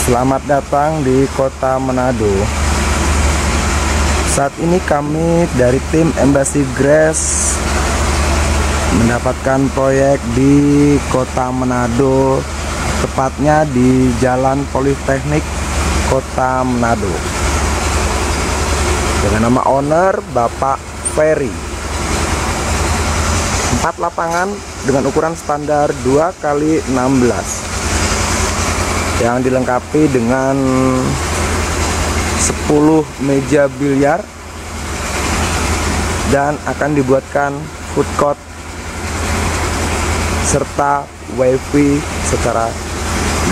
Selamat datang di kota Manado. Saat ini kami dari tim Embassy Grace mendapatkan proyek di kota Manado, tepatnya di Jalan Politeknik Kota Manado, dengan nama owner Bapak Ferry. 4 lapangan dengan ukuran standar 2x16 yang dilengkapi dengan 10 meja biliar dan akan dibuatkan food court serta wifi secara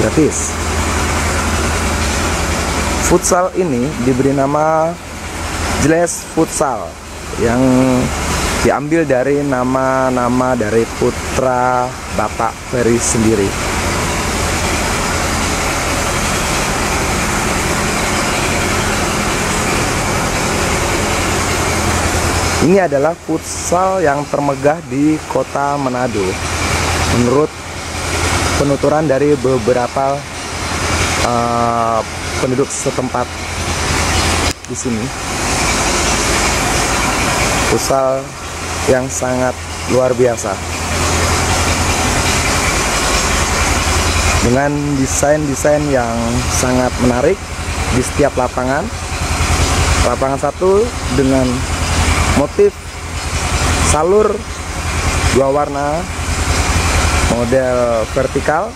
gratis. Futsal ini diberi nama Jeles Futsal yang diambil dari nama-nama dari putra Bapak Ferry sendiri. Ini adalah futsal yang termegah di kota Manado menurut penuturan dari beberapa penduduk setempat di sini. Futsal yang sangat luar biasa dengan desain-desain yang sangat menarik di setiap lapangan. Lapangan satu dengan motif salur 2 warna model vertikal,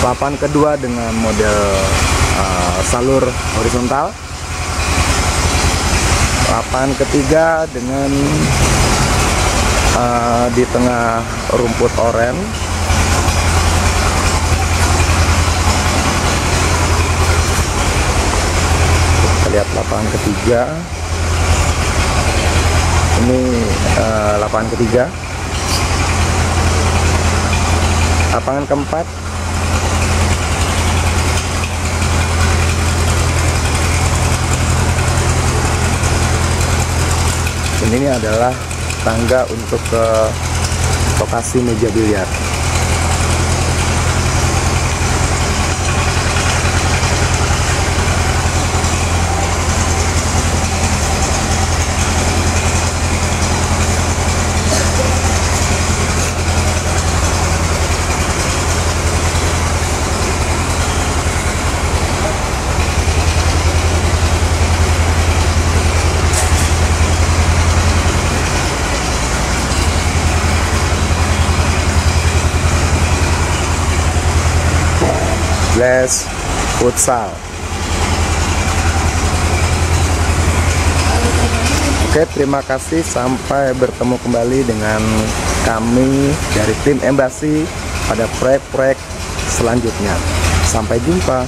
lapangan kedua dengan model salur horizontal, lapangan ketiga dengan di tengah rumput oranye. Kita lihat lapangan ketiga. Ini lapangan ketiga. Lapangan keempat. Dan ini adalah tangga untuk ke lokasi meja biliar. Jeles Futsal. Oke, terima kasih. Sampai bertemu kembali dengan kami dari tim Embassy pada proyek-proyek selanjutnya. Sampai jumpa.